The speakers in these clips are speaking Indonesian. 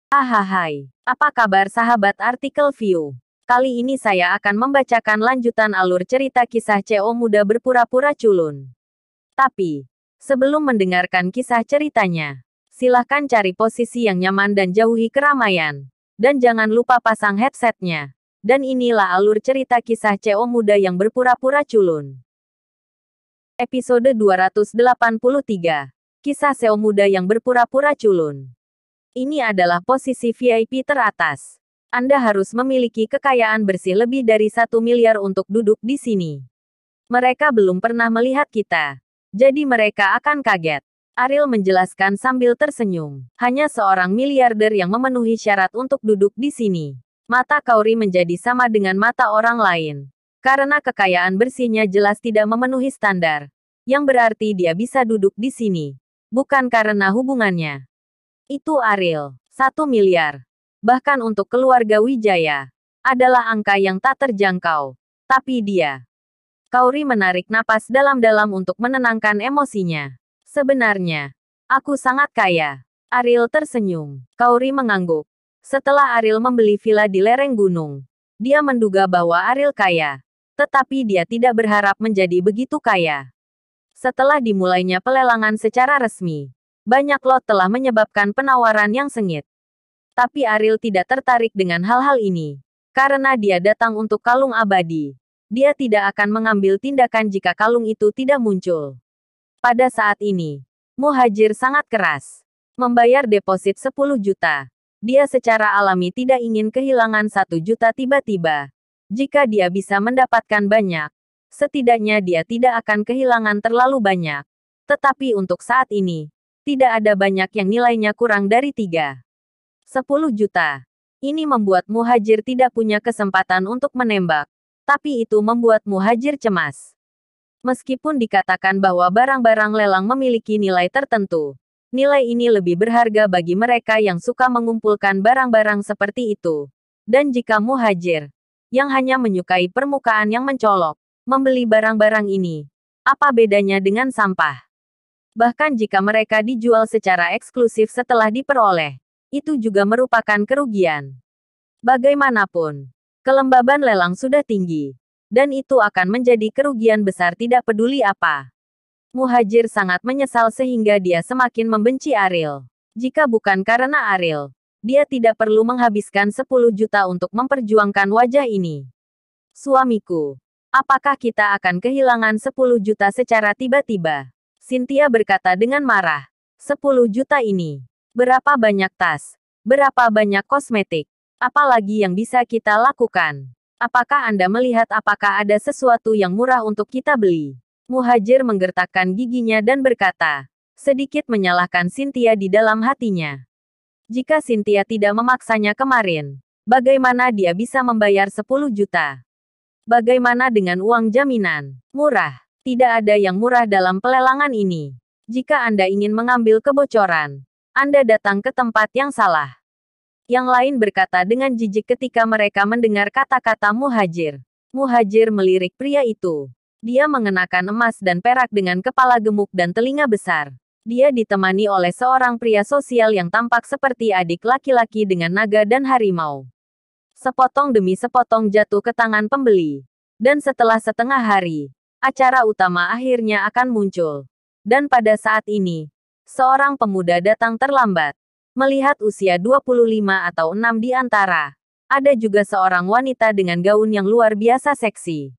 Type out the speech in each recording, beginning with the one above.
Hai, apa kabar sahabat artikel view? Kali ini saya akan membacakan lanjutan alur cerita kisah CO muda berpura-pura culun. Tapi, sebelum mendengarkan kisah ceritanya, silahkan cari posisi yang nyaman dan jauhi keramaian. Dan jangan lupa pasang headsetnya. Dan inilah alur cerita kisah CO muda yang berpura-pura culun. Episode 283. Kisah CO muda yang berpura-pura culun. Ini adalah posisi VIP teratas. Anda harus memiliki kekayaan bersih lebih dari 1 miliar untuk duduk di sini. Mereka belum pernah melihat kita. Jadi mereka akan kaget. Ariel menjelaskan sambil tersenyum. Hanya seorang miliarder yang memenuhi syarat untuk duduk di sini. Mata Kauri menjadi sama dengan mata orang lain. Karena kekayaan bersihnya jelas tidak memenuhi standar. Yang berarti dia bisa duduk di sini. Bukan karena hubungannya. Itu Ariel, 1 miliar. Bahkan untuk keluarga Wijaya, adalah angka yang tak terjangkau. Tapi dia. Kauri menarik napas dalam-dalam untuk menenangkan emosinya. Sebenarnya, aku sangat kaya. Ariel tersenyum. Kauri mengangguk. Setelah Ariel membeli villa di lereng gunung, dia menduga bahwa Ariel kaya. Tetapi dia tidak berharap menjadi begitu kaya. Setelah dimulainya pelelangan secara resmi, banyak lot telah menyebabkan penawaran yang sengit. Tapi Ariel tidak tertarik dengan hal-hal ini. Karena dia datang untuk kalung abadi. Dia tidak akan mengambil tindakan jika kalung itu tidak muncul. Pada saat ini, Muhajir sangat keras. Membayar deposit 10 juta. Dia secara alami tidak ingin kehilangan 1 juta tiba-tiba. Jika dia bisa mendapatkan banyak, setidaknya dia tidak akan kehilangan terlalu banyak. Tetapi untuk saat ini, tidak ada banyak yang nilainya kurang dari 10 juta. Ini membuat Muhajir tidak punya kesempatan untuk menembak. Tapi itu membuat Muhajir cemas. Meskipun dikatakan bahwa barang-barang lelang memiliki nilai tertentu, nilai ini lebih berharga bagi mereka yang suka mengumpulkan barang-barang seperti itu. Dan jika Muhajir, yang hanya menyukai permukaan yang mencolok, membeli barang-barang ini, apa bedanya dengan sampah? Bahkan jika mereka dijual secara eksklusif setelah diperoleh, itu juga merupakan kerugian. Bagaimanapun, kelembaban lelang sudah tinggi, dan itu akan menjadi kerugian besar tidak peduli apa. Muhajir sangat menyesal sehingga dia semakin membenci Ariel. Jika bukan karena Ariel, dia tidak perlu menghabiskan 10 juta untuk memperjuangkan wajah ini. Suamiku, apakah kita akan kehilangan 10 juta secara tiba-tiba? Cynthia berkata dengan marah. 10 juta ini. Berapa banyak tas? Berapa banyak kosmetik? Apalagi yang bisa kita lakukan? Apakah Anda melihat apakah ada sesuatu yang murah untuk kita beli? Muhajir menggertakkan giginya dan berkata, sedikit menyalahkan Cynthia di dalam hatinya. Jika Cynthia tidak memaksanya kemarin, bagaimana dia bisa membayar 10 juta? Bagaimana dengan uang jaminan? Murah. Tidak ada yang murah dalam pelelangan ini. Jika Anda ingin mengambil kebocoran, Anda datang ke tempat yang salah. Yang lain berkata dengan jijik ketika mereka mendengar kata-kata Muhajir. Muhajir melirik pria itu. Dia mengenakan emas dan perak dengan kepala gemuk dan telinga besar. Dia ditemani oleh seorang pria sosial yang tampak seperti adik laki-laki dengan naga dan harimau. Sepotong demi sepotong jatuh ke tangan pembeli. Dan setelah setengah hari, acara utama akhirnya akan muncul. Dan pada saat ini, seorang pemuda datang terlambat. Melihat usia 25 atau 6 di antara, ada juga seorang wanita dengan gaun yang luar biasa seksi.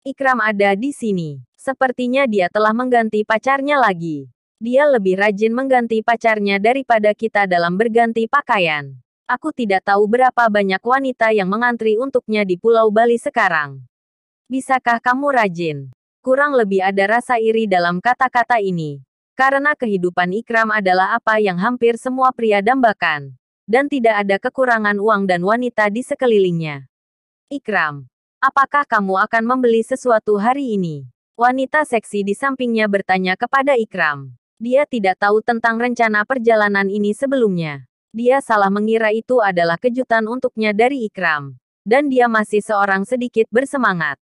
Ikram ada di sini. Sepertinya dia telah mengganti pacarnya lagi. Dia lebih rajin mengganti pacarnya daripada kita dalam berganti pakaian. Aku tidak tahu berapa banyak wanita yang mengantri untuknya di Pulau Bali sekarang. Bisakah kamu rajin? Kurang lebih ada rasa iri dalam kata-kata ini. Karena kehidupan Ikram adalah apa yang hampir semua pria dambakan. Dan tidak ada kekurangan uang dan wanita di sekelilingnya. Ikram, apakah kamu akan membeli sesuatu hari ini? Wanita seksi di sampingnya bertanya kepada Ikram. Dia tidak tahu tentang rencana perjalanan ini sebelumnya. Dia salah mengira itu adalah kejutan untuknya dari Ikram. Dan dia masih seorang sedikit bersemangat.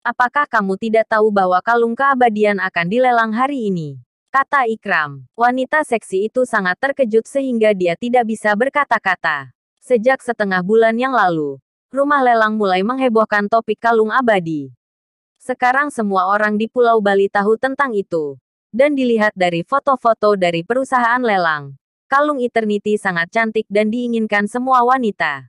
Apakah kamu tidak tahu bahwa kalung keabadian akan dilelang hari ini? kata Ikram. Wanita seksi itu sangat terkejut sehingga dia tidak bisa berkata-kata. Sejak setengah bulan yang lalu, rumah lelang mulai menghebohkan topik kalung abadi. Sekarang semua orang di Pulau Bali tahu tentang itu. Dan dilihat dari foto-foto dari perusahaan lelang, kalung Eternity sangat cantik dan diinginkan semua wanita.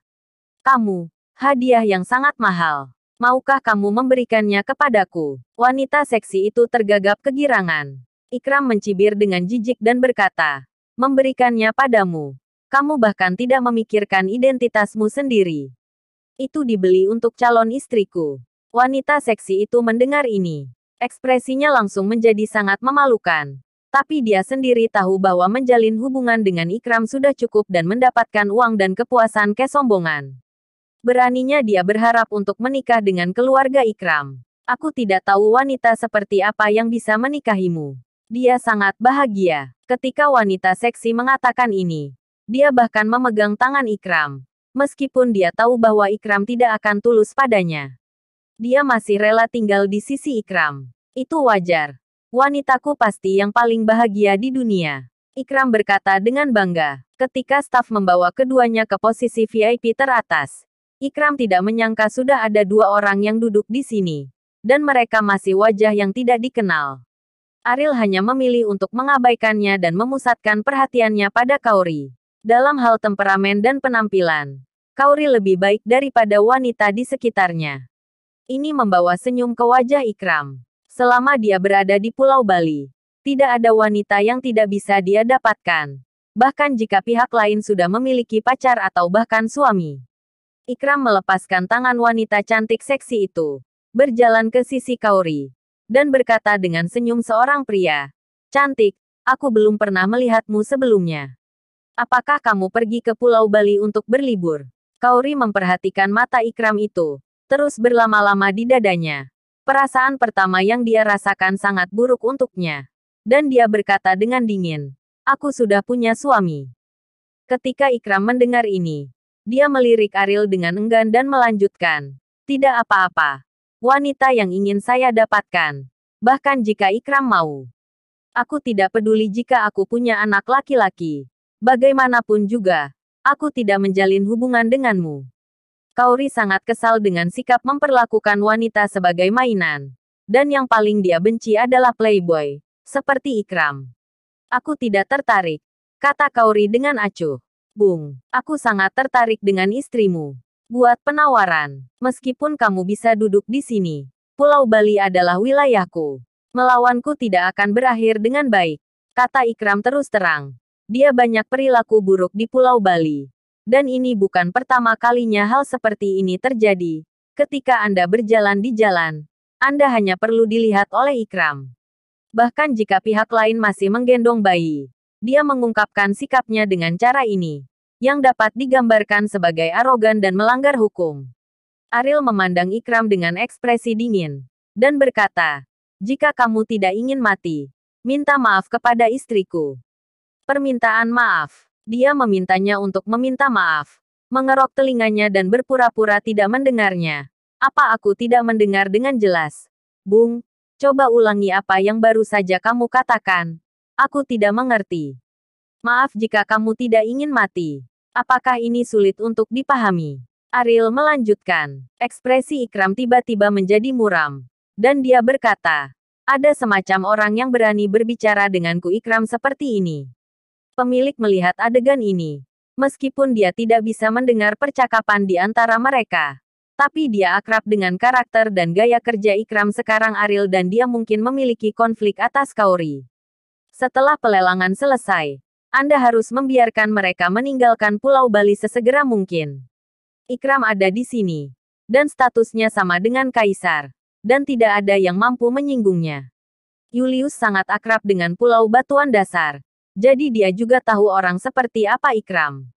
Kamu, hadiah yang sangat mahal. Maukah kamu memberikannya kepadaku? Wanita seksi itu tergagap kegirangan. Ikram mencibir dengan jijik dan berkata, memberikannya padamu. Kamu bahkan tidak memikirkan identitasmu sendiri. Itu dibeli untuk calon istriku. Wanita seksi itu mendengar ini. Ekspresinya langsung menjadi sangat memalukan. Tapi dia sendiri tahu bahwa menjalin hubungan dengan Ikram sudah cukup dan mendapatkan uang dan kepuasan kesombongan. Beraninya dia berharap untuk menikah dengan keluarga Ikram. Aku tidak tahu wanita seperti apa yang bisa menikahimu. Dia sangat bahagia. Ketika wanita seksi mengatakan ini, dia bahkan memegang tangan Ikram. Meskipun dia tahu bahwa Ikram tidak akan tulus padanya. Dia masih rela tinggal di sisi Ikram. Itu wajar. Wanitaku pasti yang paling bahagia di dunia. Ikram berkata dengan bangga. Ketika staf membawa keduanya ke posisi VIP teratas, Ikram tidak menyangka sudah ada dua orang yang duduk di sini. Dan mereka masih wajah yang tidak dikenal. Ariel hanya memilih untuk mengabaikannya dan memusatkan perhatiannya pada Kaori. Dalam hal temperamen dan penampilan, Kaori lebih baik daripada wanita di sekitarnya. Ini membawa senyum ke wajah Ikram. Selama dia berada di Pulau Bali, tidak ada wanita yang tidak bisa dia dapatkan. Bahkan jika pihak lain sudah memiliki pacar atau bahkan suami. Ikram melepaskan tangan wanita cantik seksi itu, berjalan ke sisi Kaori, dan berkata dengan senyum seorang pria, "Cantik, aku belum pernah melihatmu sebelumnya. Apakah kamu pergi ke Pulau Bali untuk berlibur?" Kaori memperhatikan mata Ikram itu, terus berlama-lama di dadanya. Perasaan pertama yang dia rasakan sangat buruk untuknya. Dan dia berkata dengan dingin, "Aku sudah punya suami." Ketika Ikram mendengar ini, dia melirik Ariel dengan enggan dan melanjutkan, "Tidak apa-apa. Wanita yang ingin saya dapatkan. Bahkan jika Ikram mau. Aku tidak peduli jika aku punya anak laki-laki. Bagaimanapun juga, aku tidak menjalin hubungan denganmu." Kaori sangat kesal dengan sikap memperlakukan wanita sebagai mainan. Dan yang paling dia benci adalah playboy, seperti Ikram. "Aku tidak tertarik," kata Kaori dengan acuh. "Bung, aku sangat tertarik dengan istrimu. Buat penawaran, meskipun kamu bisa duduk di sini. Pulau Bali adalah wilayahku. Melawanku tidak akan berakhir dengan baik," kata Ikram terus terang. Dia banyak perilaku buruk di Pulau Bali. Dan ini bukan pertama kalinya hal seperti ini terjadi. Ketika Anda berjalan di jalan, Anda hanya perlu dilihat oleh Ikram. Bahkan jika pihak lain masih menggendong bayi, dia mengungkapkan sikapnya dengan cara ini, yang dapat digambarkan sebagai arogan dan melanggar hukum. Ariel memandang Ikram dengan ekspresi dingin, dan berkata, "Jika kamu tidak ingin mati, minta maaf kepada istriku." Permintaan maaf. Dia memintanya untuk meminta maaf. Mengerok telinganya dan berpura-pura tidak mendengarnya. "Apa aku tidak mendengar dengan jelas? Bung, coba ulangi apa yang baru saja kamu katakan. Aku tidak mengerti." "Maaf jika kamu tidak ingin mati. Apakah ini sulit untuk dipahami?" Ariel melanjutkan. Ekspresi Ikram tiba-tiba menjadi muram. Dan dia berkata, "Ada semacam orang yang berani berbicara denganku Ikram seperti ini." Pemilik melihat adegan ini. Meskipun dia tidak bisa mendengar percakapan di antara mereka. Tapi dia akrab dengan karakter dan gaya kerja Ikram sekarang Ariel dan dia mungkin memiliki konflik atas Kaori. "Setelah pelelangan selesai, Anda harus membiarkan mereka meninggalkan Pulau Bali sesegera mungkin. Ikram ada di sini. Dan statusnya sama dengan Kaisar. Dan tidak ada yang mampu menyinggungnya. Julius sangat akrab dengan Pulau Batuan Dasar. Jadi dia juga tahu orang seperti apa Ikram.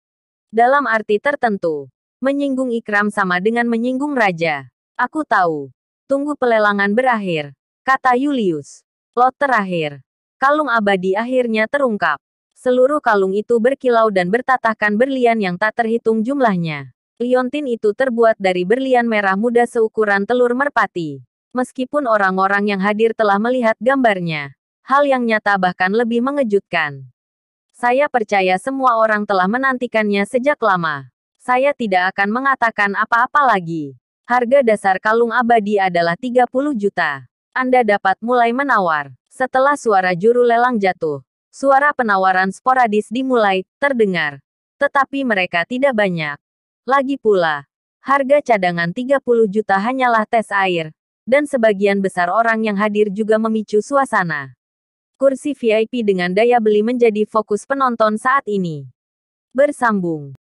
Dalam arti tertentu, menyinggung Ikram sama dengan menyinggung raja. Aku tahu. Tunggu pelelangan berakhir," kata Julius. Lot terakhir. Kalung abadi akhirnya terungkap. Seluruh kalung itu berkilau dan bertatahkan berlian yang tak terhitung jumlahnya. Liontin itu terbuat dari berlian merah muda seukuran telur merpati. Meskipun orang-orang yang hadir telah melihat gambarnya, Hal yang nyata bahkan lebih mengejutkan. Saya percaya semua orang telah menantikannya sejak lama. Saya tidak akan mengatakan apa-apa lagi. Harga dasar kalung abadi adalah 30 juta. Anda dapat mulai menawar. Setelah suara juru lelang jatuh, suara penawaran sporadis dimulai terdengar. Tetapi mereka tidak banyak. Lagi pula, harga cadangan 30 juta hanyalah tes air. Dan sebagian besar orang yang hadir juga memicu suasana. Kursi VIP dengan daya beli menjadi fokus penonton saat ini. Bersambung.